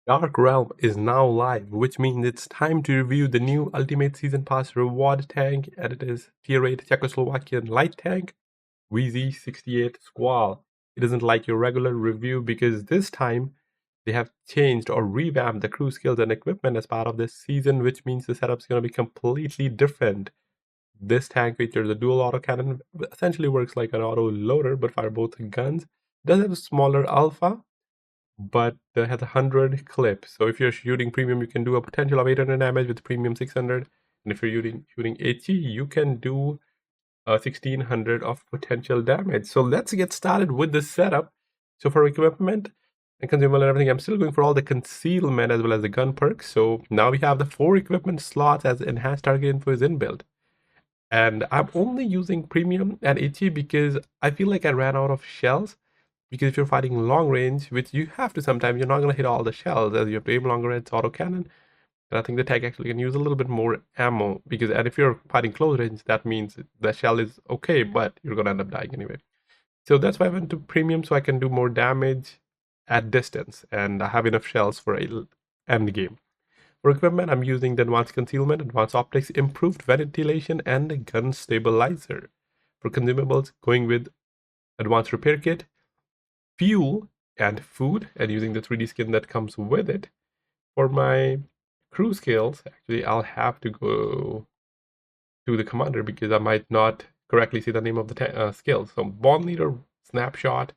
Dark Realm is now live, which means it's time to review the new Ultimate Season Pass reward tank, and it is Tier 8 Czechoslovakian light tank, WZ68 Squall. It isn't like your regular review because this time they have changed or revamped the crew skills and equipment as part of this season, which means the setup is going to be completely different. This tank features a dual autocannon, essentially works like an auto loader but fire both guns. It does have a smaller alpha, but has 100 clip. So if you're shooting premium, you can do a potential of 800 damage with premium 600. And if you're shooting HE, you can do 1600 of potential damage. So let's get started with the setup. So for equipment and consumable and everything, I'm still going for all the concealment as well as the gun perks. So now we have the 4 equipment slots as enhanced target info is inbuilt. And I'm only using premium and HE because I feel like I ran out of shells. Because if you're fighting long range, which you have to sometimes, you're not going to hit all the shells as you have to aim longer, it's autocannon. And I think the tank actually can use a little bit more ammo and if you're fighting close range, that means the shell is okay, but you're going to end up dying anyway. So that's why I went to premium, so I can do more damage at distance, and I have enough shells for a end game. For equipment, I'm using the advanced concealment, advanced optics, improved ventilation, and a gun stabilizer. For consumables, going with advanced repair kit, fuel, and food, and using the 3D skin that comes with it. For my crew skills, actually, I'll have to go to the commander because I might not correctly say the name of the skills. So, bond leader, snapshot,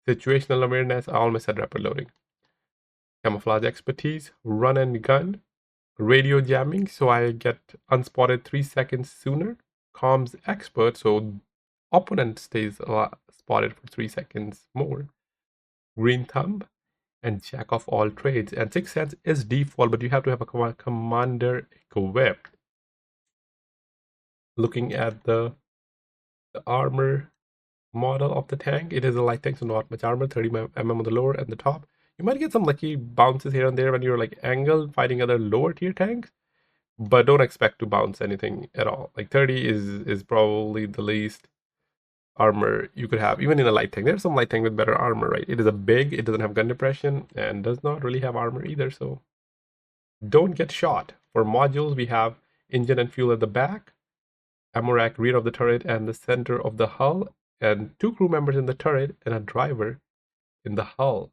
situational awareness, I almost said rapid loading. Camouflage expertise, run and gun, radio jamming, so I get unspotted 3 seconds sooner. Comms expert, so opponent stays spotted for 3 seconds more. Green thumb, and jack of all trades. And 6th sense is default, but you have to have a commander equipped. Looking at the armor model of the tank, it is a light tank, so not much armor, 30 mm on the lower and the top. You might get some lucky bounces here and there when you're like angled fighting other lower tier tanks, but don't expect to bounce anything at all. Like 30 is probably the least armor you could have, even in a light tank. There's some light tank with better armor, right? It is a big, it doesn't have gun depression, and does not really have armor either, so don't get shot. For modules, we have engine and fuel at the back, ammo rack rear of the turret and the center of the hull, and 2 crew members in the turret and a driver in the hull.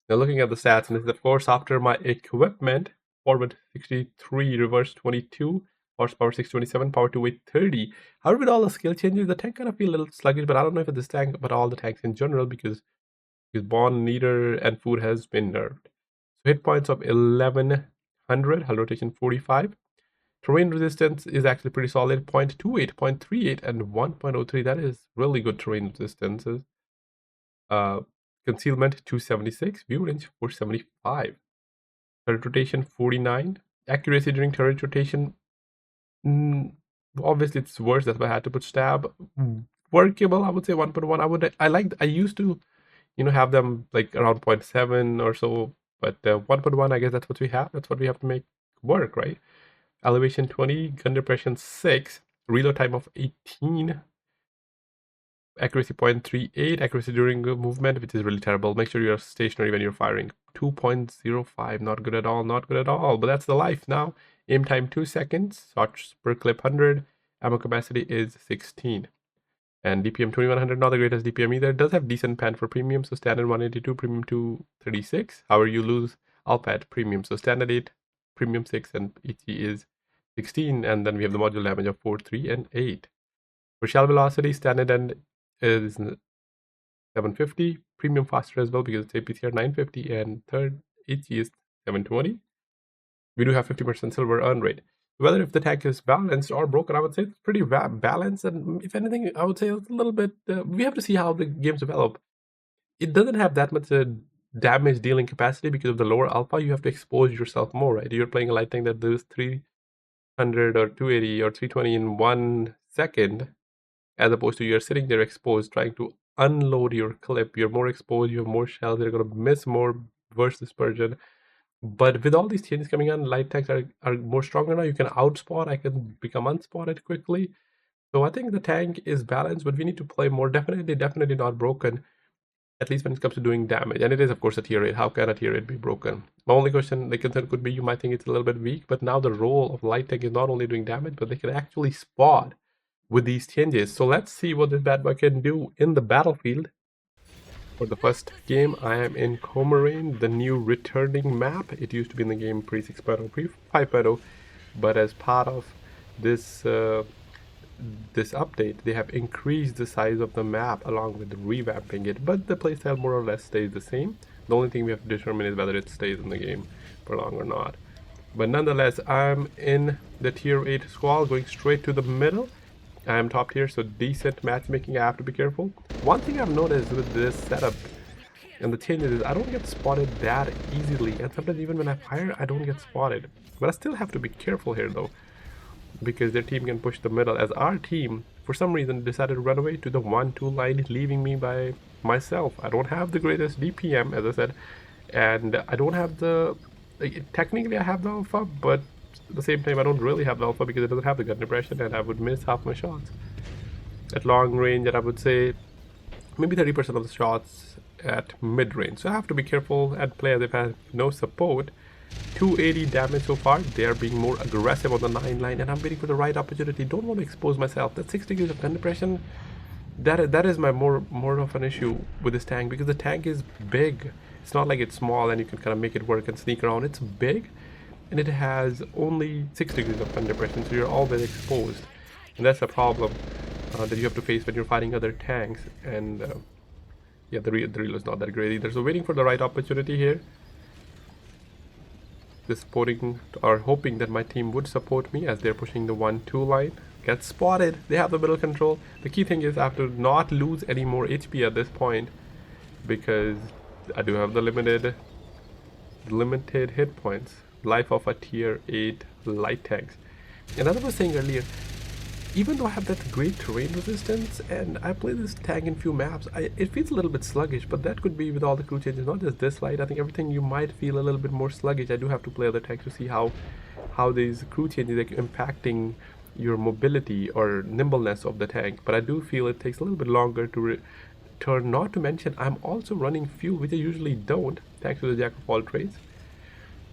Now looking at the stats, and this is of course after my equipment, forward 63, reverse 22, horsepower 627, power to weight 30. However, with all the skill changes, the tank kind of feel a little sluggish, but I don't know if it's this tank, but all the tanks in general, because bond leader and food has been nerfed. So hit points of 1100, hull rotation 45. Terrain resistance is actually pretty solid, 0.28, 0.38, and 1.03. That is really good terrain resistances. Concealment 276, view range 475. Turret rotation 49. Accuracy during turret rotation, obviously it's worse, that's why I had to put stab. Workable, I would say 1.1. I used to, have them like around 0.7 or so, but 1.1, I guess that's what we have. That's what we have to make work, right? Elevation 20, gun depression 6, reload time of 18, accuracy 0.38, accuracy during movement, which is really terrible. Make sure you're stationary when you're firing. 2.05, not good at all, not good at all, but that's the life now. Aim time 2 seconds, shots per clip 100, ammo capacity is 16. And DPM 2100, not the greatest DPM either. It does have decent pan for premium, so standard 182, premium 236. However, you lose alpha at premium, so standard 8, premium 6, and HE is 16. And then we have the module damage of 4, 3, and 8. For shell velocity, standard end is 750, premium faster as well because it's APCR 950, and third HE is 720. We do have 50% silver earn rate. Whether if the tank is balanced or broken, I would say it's pretty balanced, and if anything, I would say it's a little bit. We have to see how the games develop. It doesn't have that much damage dealing capacity because of the lower alpha. You have to expose yourself more, right? You're playing a light tank that does 300 or 280 or 320 in 1 second, as opposed to you're sitting there exposed, trying to unload your clip. You're more exposed. You have more shells. You're gonna miss more burst dispersion. But with all these changes coming on, light tanks are more stronger now. You can outspot. I can become unspotted quickly. So I think the tank is balanced, but we need to play more. Definitely not broken, at least when it comes to doing damage. And it is, of course, a tier 8. How can a tier 8 be broken? My only concern could be you might think it's a little bit weak, but now the role of light tank is not only doing damage, but they can actually spot with these changes. So let's see what this bad boy can do in the battlefield. For the first game, I am in Comorain, the new returning map. It used to be in the game pre 6.0, pre 5.0, but as part of this this update, they have increased the size of the map along with revamping it, but the playstyle more or less stays the same. The only thing we have to determine is whether it stays in the game for long or not. But nonetheless, I'm in the tier 8 squall, going straight to the middle. I am top tier, so decent matchmaking. I have to be careful. One thing I've noticed with this setup and the changes is I don't get spotted that easily, and sometimes even when I fire, I don't get spotted. But I still have to be careful here though, because their team can push the middle, as our team for some reason decided to run away to the 1-2 line, leaving me by myself. I don't have the greatest DPM, as I said, and I don't have the technically I have the alpha, but at the same time I don't really have the alpha because it doesn't have the gun depression, and I would miss half my shots at long range, and I would say maybe 30% of the shots at mid range. So I have to be careful and play as if I have no support. 280 damage so far. They are being more aggressive on the 9 line, and I'm waiting for the right opportunity. Don't want to expose myself. That 6 degrees of gun depression, that is my more of an issue with this tank, because the tank is big. It's not like it's small and you can kind of make it work and sneak around. It's big, and it has only 6 degrees of gun depression, so you're always exposed, and that's a problem that you have to face when you're fighting other tanks. And yeah, the reload is not that great either. So waiting for the right opportunity here. Just supporting or hoping that my team would support me as they're pushing the 1-2 line. Get spotted. They have the middle control. The key thing is I have to not lose any more HP at this point, because I do have the limited hit points. Life of a tier 8 light tanks. And as I was saying earlier, even though I have that great terrain resistance and I play this tank in few maps, it feels a little bit sluggish, but that could be with all the crew changes, not just this light. I think everything you might feel a little bit more sluggish. I do have to play other tanks to see how these crew changes are impacting your mobility or nimbleness of the tank, but I do feel it takes a little bit longer to return, not to mention I'm also running fuel, which I usually don't, thanks to the jack of all trades.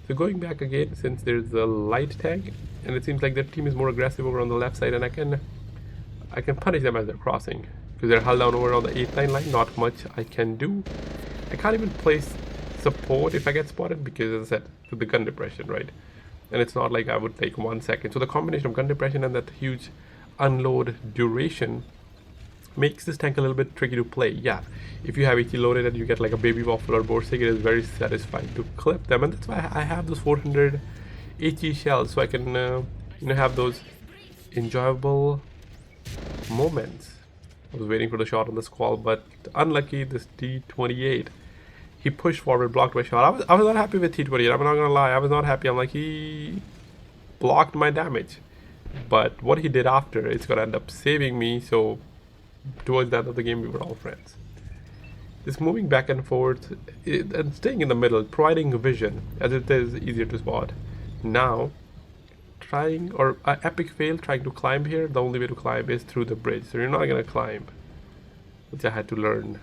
So going back again, since there's a light tank, and it seems like their team is more aggressive over on the left side, and I can punish them as they're crossing, because they're held down over on the 8-9 line. Not much I can do. I can't even place support if I get spotted, because as I said, to the gun depression, right? And it's not like I would take 1 second. So the combination of gun depression and that huge unload duration makes this tank a little bit tricky to play. Yeah, if you have HE loaded and you get like a baby waffle or borsig, it is very satisfying to clip them, and that's why I have those 400 HE shells, so I can have those enjoyable moments. I was waiting for the shot on the squall, but unlucky. This T28, he pushed forward, blocked my shot. I was not happy with T28. I'm not gonna lie, I was not happy. I'm like, he blocked my damage, but what he did after, it's gonna end up saving me. So towards the end of the game, we were all friends. Just moving back and forth and staying in the middle, providing vision, as it is easier to spot. Now, trying, or epic fail, trying to climb here. The only way to climb is through the bridge, so you're not gonna climb, which I had to learn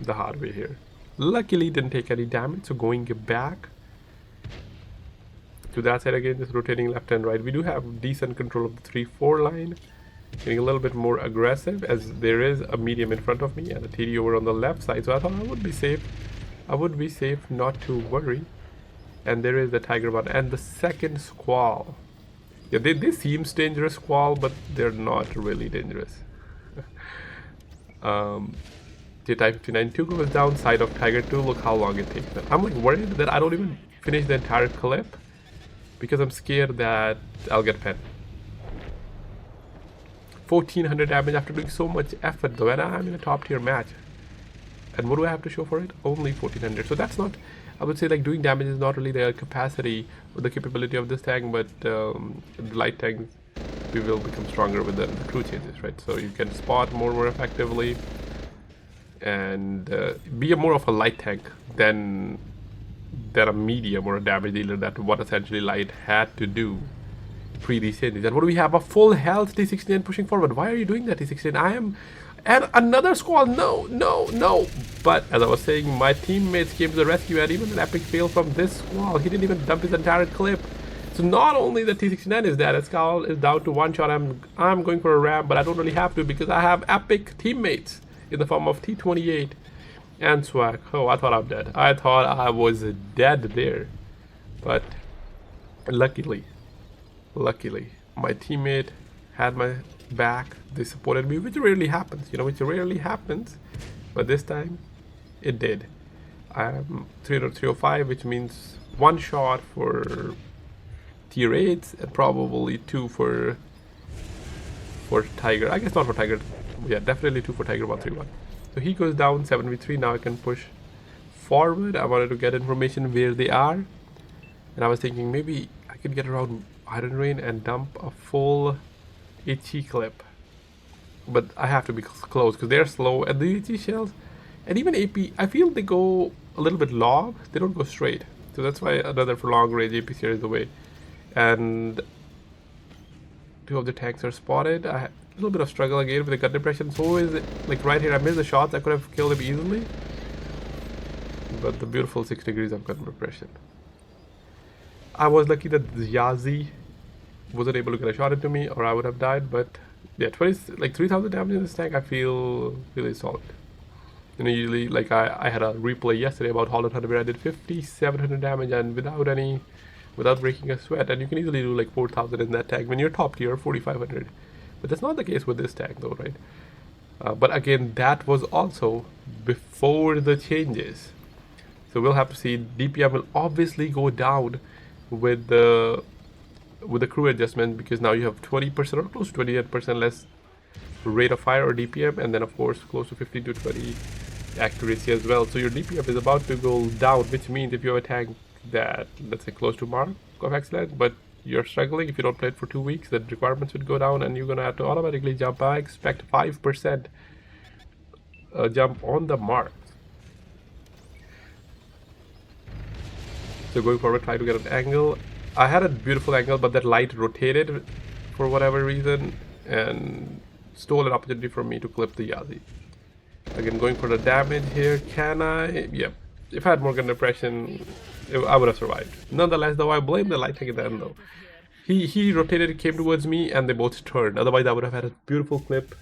the hard way here. Luckily, didn't take any damage, so going back to that side again, just rotating left and right. We do have decent control of the 3-4 line. Getting a little bit more aggressive, as there is a medium in front of me and a TD over on the left side, so I thought I would be safe. I would be safe, not to worry. And there is the tiger one and the second squall. Yeah, they seem dangerous, squall, but they're not really dangerous. The Type 59 2 goes down, side of Tiger 2. Look how long it takes them. I'm like worried that I don't even finish the entire clip, because I'm scared that I'll get pen. 1400 damage after doing so much effort though, and I'm in a top tier match. And what do I have to show for it? Only 1400. So that's not, I would say, like, doing damage is not really the capacity or the capability of this tank, but the light tanks, we will become stronger with the crew changes, right? So you can spot more effectively and be more of a light tank than a medium or a damage dealer. That what essentially light had to do pre these changes. And what do we have? A full health T69 pushing forward. Why are you doing that, T69? I am And another squall. No, no, no. But as I was saying, my teammates came to the rescue, and even an epic fail from this squall. He didn't even dump his entire clip. So not only the T69 is dead, Squall is down to one shot. I'm going for a ram, but I don't really have to because I have epic teammates in the form of T28 and Swag. Oh, I thought I'm dead. I thought I was dead there. But luckily, my teammate had my back. They supported me, which rarely happens, but this time it did. I'm 305, which means one shot for tier 8s and probably two for Tiger. I guess not for Tiger. Yeah, definitely two for Tiger 131. So he goes down 7v3. Now I can push forward. I wanted to get information where they are, and I was thinking maybe I could get around Iron Rain and dump a full HE clip, but I have to be close because they're slow, and the HE shells and even AP, I feel they go a little bit long. They don't go straight, so that's why another for long range AP series is the way. And two of the tanks are spotted. I had a little bit of struggle again with the gun depression. So is it like right here? I missed the shots. I could have killed him easily, but the beautiful 6 degrees of gun depression. I was lucky that the Yazi wasn't able to get a shot into me, or I would have died. But yeah, 3,000 damage in this tank, I feel really solid. Usually, like I had a replay yesterday about Holland Hunter where I did 5,700 damage and without breaking a sweat, and you can easily do like 4,000 in that tank when you're top tier, 4,500. But that's not the case with this tank though, right? But again, that was also before the changes, so we'll have to see. DPM will obviously go down with the crew adjustment, because now you have 20% or close to 28% less rate of fire or DPM, and then of course close to 15 to 20 accuracy as well. So your DPM is about to go down, which means if you have a tank that, let's say, close to mark of excellence, but you're struggling, if you don't play it for 2 weeks, the requirements would go down and you're gonna have to automatically jump. I expect 5% jump on the mark. So going forward, try to get an angle. I had a beautiful angle, but that light rotated for whatever reason and stole an opportunity for me to clip the Yazi. Again, going for the damage here. Can I? Yeah. If I had more gun depression, I would have survived. Nonetheless, though, I blame the light tank at the end, though. He rotated, came towards me, and they both turned. Otherwise, I would have had a beautiful clip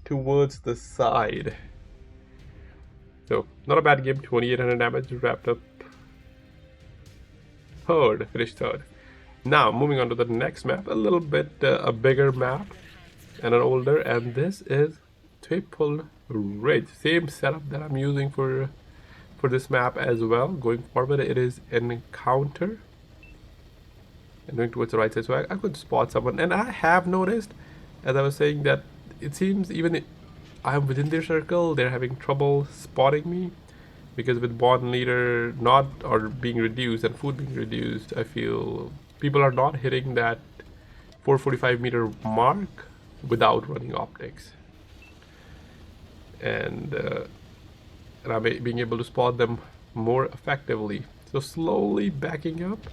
towards the side. So, not a bad game. 2,800 damage, wrapped up third, finished third. Now, moving on to the next map, a little bit a bigger map and an older, and this is Thiepval Ridge. Same setup that I'm using for this map as well. Going forward, it is encounter and going towards the right side, so I could spot someone. And I have noticed, as I was saying, that it seems even if I'm within their circle, they're having trouble spotting me, because with bond leader not or being reduced and food being reduced, I feel people are not hitting that 445 meter mark without running optics, and I'm being able to spot them more effectively. So slowly backing up.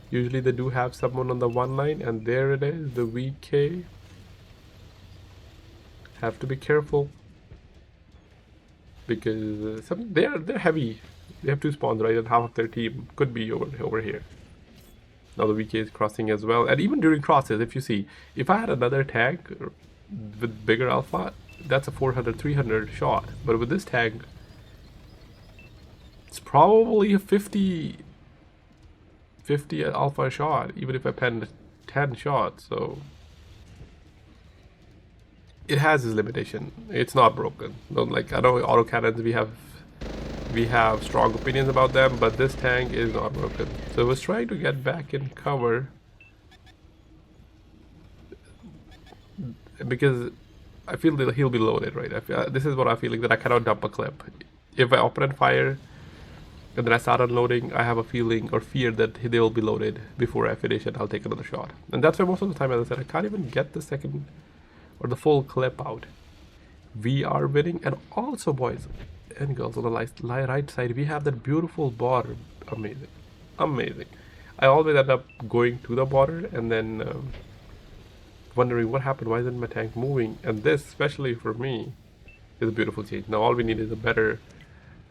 Usually they do have someone on the one line, and there it is, the VK. Have to be careful, because they're heavy. They have 2 spawns, right, and half of their team could be over here. Now the VK is crossing as well, and even during crosses, if you see, if I had another tank with bigger alpha, that's a 400, 300 shot. But with this tank, it's probably a 50 alpha shot, even if I penned 10 shots. So it has its limitation. It's not broken. Like, I know autocannons, we have strong opinions about them, but this tank is not broken. So I was trying to get back in cover, because I feel that he'll be loaded, right? This is what I'm feeling, that I cannot dump a clip. If I open and fire and then I start unloading, I have a feeling or fear that they will be loaded before I finish and I'll take another shot. And that's why most of the time, as I said, I can't even get the second or the full clip out. We are winning. And also, boys and girls, on the right side, we have that beautiful border. Amazing, amazing. I always end up going to the border and then wondering what happened, why isn't my tank moving? And this, especially for me, is a beautiful change. Now all we need is a better,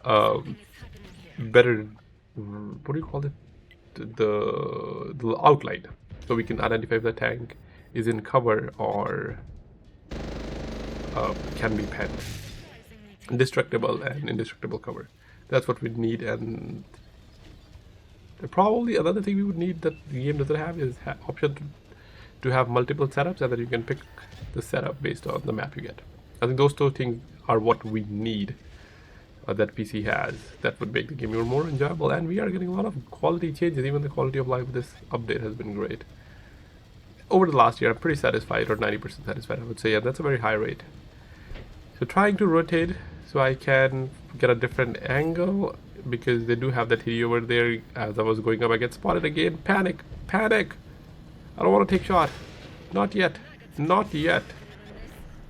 better, what do you call it? The outline, so we can identify if the tank is in cover or can be penned. Destructible and indestructible cover. That's what we need. And probably another thing we would need that the game doesn't have is option to have multiple setups, and then you can pick the setup based on the map you get. I think those two things are what we need that PC has. That would make the game even more enjoyable, and we are getting a lot of quality changes. Even the quality of life with this update has been great. Over the last year, I'm pretty satisfied, or 90% satisfied, I would say, and that's a very high rate. So trying to rotate so I can get a different angle, because they do have that TD over there. As I was going up, I get spotted again. Panic! Panic! I don't want to take shot. Not yet. Not yet.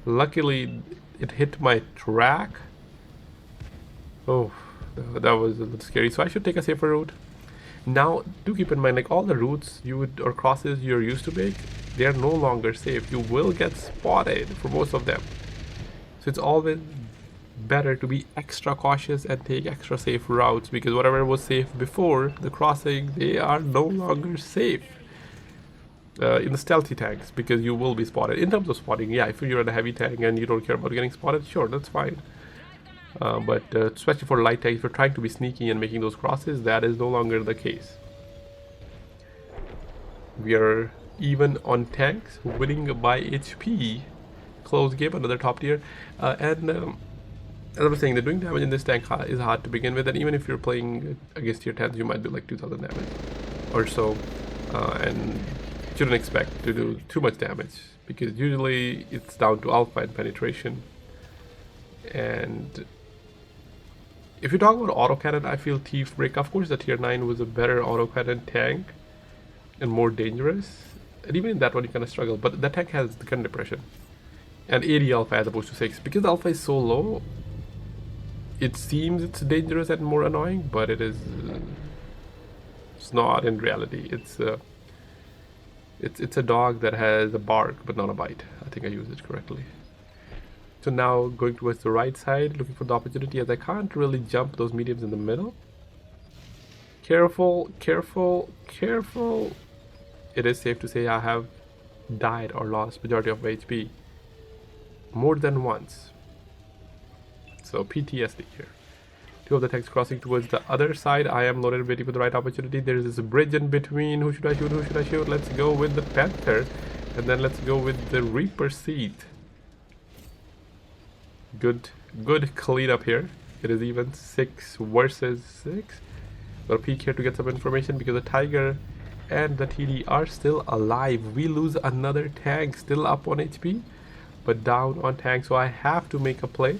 Luckily, it hit my track. Oh, that was a little scary. So I should take a safer route. Now, do keep in mind, like all the routes you would, or crosses you're used to make, they are no longer safe. You will get spotted for most of them. So it's always better to be extra cautious and take extra safe routes, because whatever was safe before the crossing, they are no longer safe in the stealthy tanks, because you will be spotted. In terms of spotting, yeah, if you're in a heavy tank and you don't care about getting spotted, sure, that's fine. But especially for light tanks, if you're trying to be sneaky and making those crosses, that is no longer the case. We are even on tanks, winning by HP. Close game, another top tier. As I was saying, the doing damage in this tank is hard to begin with, and even if you're playing against tier 10s, you might do like 2000 damage or so, and shouldn't expect to do too much damage, because usually it's down to alpha and penetration. And if you talk about autocannon, I feel Thief, of course the tier 9 was a better autocannon tank and more dangerous, and even in that one you kind of struggle, but that tank has the gun depression and 80 alpha as opposed to 6. Because alpha is so low, it seems it's dangerous and more annoying, but it is it's not in reality. It's a dog that has a bark but not a bite. I think I used it correctly. So now going towards the right side, looking for the opportunity, as I can't really jump those mediums in the middle. Careful, careful, careful. It is safe to say I have died or lost majority of my HP more than once. So PTSD here. Two of the tanks crossing towards the other side. I am loaded, waiting for the right opportunity. There is this bridge in between. Who should I shoot? Who should I shoot? Let's go with the Panther, and then let's go with the Reaper Seed. Good cleanup here. It is even 6 versus 6. Got a peek here to get some information, because the Tiger and the TD are still alive. We lose another tank, still up on HP, but down on tank, so I have to make a play.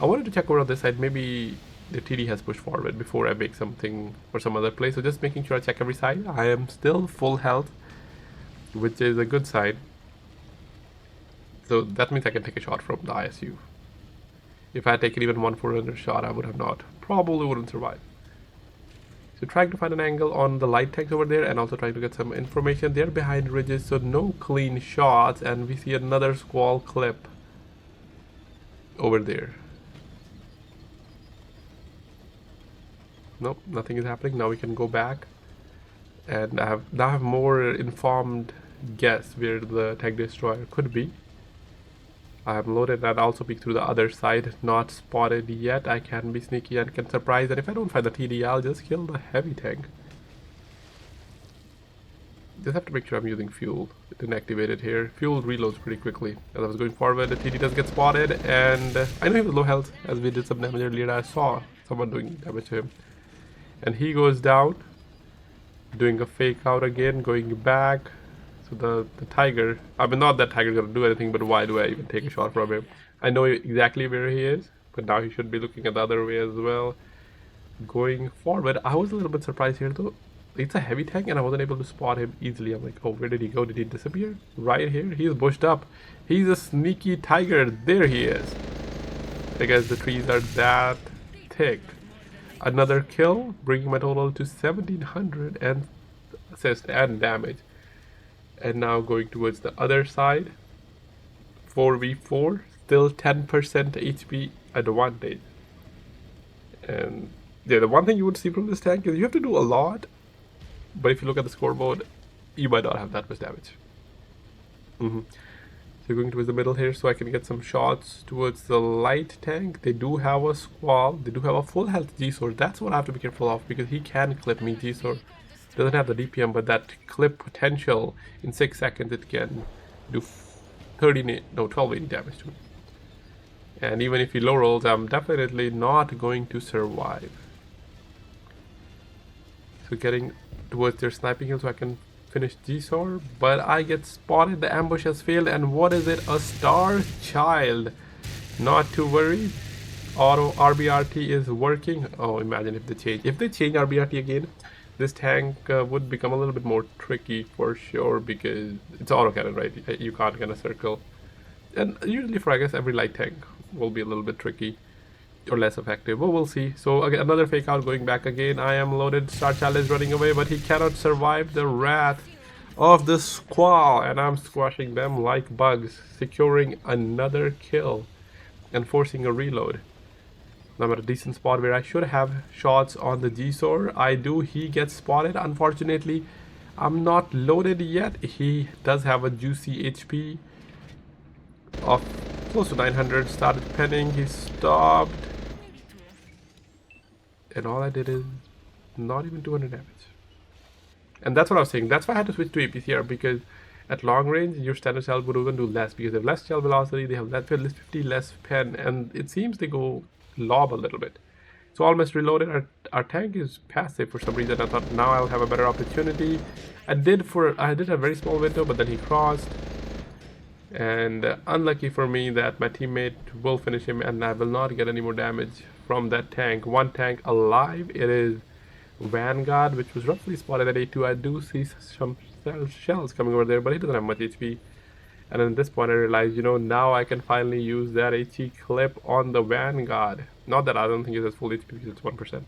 I wanted to check over on this side. Maybe the TD has pushed forward before I make something or some other play. So just making sure I check every side. I am still full health, which is a good sign. So that means I can take a shot from the ISU. If I had taken even 1/400 shot, I would have not. Probably wouldn't survive. So trying to find an angle on the light tanks over there, and also trying to get some information. They're behind ridges, so no clean shots, and we see another Squall clip over there. Nope, nothing is happening. Now we can go back, and I have more informed guess where the tank destroyer could be. I am loaded, and also peek through the other side. Not spotted yet. I can be sneaky and can surprise, and if I don't find the TD, I'll just kill the heavy tank. Just have to make sure I'm using fuel. It didn't activate it here. Fuel reloads pretty quickly. As I was going forward, the TD does get spotted, and I know he was low health, as we did some damage earlier. I saw someone doing damage to him, and he goes down, doing a fake out again, going back. So the Tiger, I mean, not that Tiger's gonna do anything, but why do I even take a shot from him? I know exactly where he is, but now he should be looking at the other way as well. Going forward, I was a little bit surprised here though. It's a heavy tank, and I wasn't able to spot him easily. I'm like, oh, where did he go? Did he disappear? Right here, he's bushed up. He's a sneaky Tiger. There he is. I guess the trees are that thick. Another kill, bringing my total to 1700 and assist and damage. And now going towards the other side. 4v4, still 10% HP advantage. And yeah, the one thing you would see from this tank is you have to do a lot, but if you look at the scoreboard, you might not have that much damage. So going towards the middle here so I can get some shots towards the light tank. They do have a Squall, they do have a full health G-Sword. That's what I have to be careful of because he can clip me. G-Sword doesn't have the DPM, but that clip potential in 6 seconds it can do 12 damage to me. And even if he low rolls, I'm definitely not going to survive. So getting towards their sniping hill so I can finish G-Sword, but I get spotted. The ambush has failed, and what is it? A Star Child. Not to worry. Auto RBRT is working. Oh, imagine if they change RBRT again, this tank would become a little bit more tricky for sure because it's autocannon, right? You can't get a circle. And usually for, I guess, every light tank will be a little bit tricky or less effective, but we'll see. So again, another fake out going back again. I am loaded. Star Child is running away, but he cannot survive the wrath of the Squall, and I'm squashing them like bugs, securing another kill and forcing a reload. I'm at a decent spot where I should have shots on the G-Sword. I do. He gets spotted. Unfortunately, I'm not loaded yet. He does have a juicy HP of close to 900. Started penning. He stopped. And all I did is not even 200 damage. And that's what I was saying. That's why I had to switch to APCR, because at long range, your standard shell would even do less because they have less shell velocity, they have less 50 less pen, and it seems they go lob a little bit. So almost reloaded. Our tank is passive for some reason. I thought now I'll have a better opportunity. I did a very small window, but then he crossed. And unlucky for me that my teammate will finish him and I will not get any more damage from that tank. One tank alive. It is Vanguard, which was roughly spotted at A2. I do see some shells coming over there, but he doesn't have much HP. And at this point I realized, now I can finally use that HE clip on the Vanguard. Not that I don't think it has full HP because it's 1%.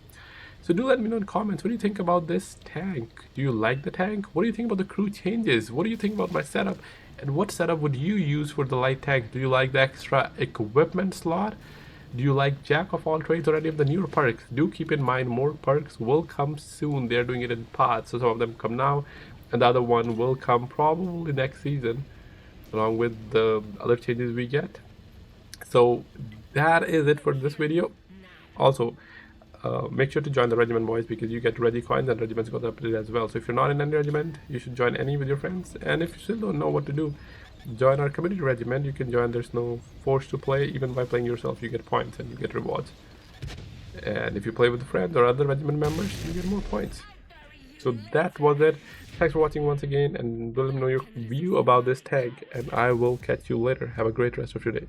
So do let me know in comments, what do you think about this tank? Do you like the tank? What do you think about the crew changes? What do you think about my setup? And what setup would you use for the light tank? Do you like the extra equipment slot? Do you like Jack of all trades or any of the newer perks? Do keep in mind more perks will come soon. They're doing it in parts, so some of them come now and the other one will come probably next season along with the other changes we get. So that is it for this video. Also, make sure to join the regiment, boys, because you get Regi coins and regiments got updated as well. So if you're not in any regiment, you should join any with your friends. And if you still don't know what to do, join our community regiment. You can join. There's no force to play. Even by playing yourself, you get points and you get rewards. And if you play with friends or other regiment members, you get more points. So that was it. Thanks for watching once again, and let me know your view about this tank, and I will catch you later. Have a great rest of your day.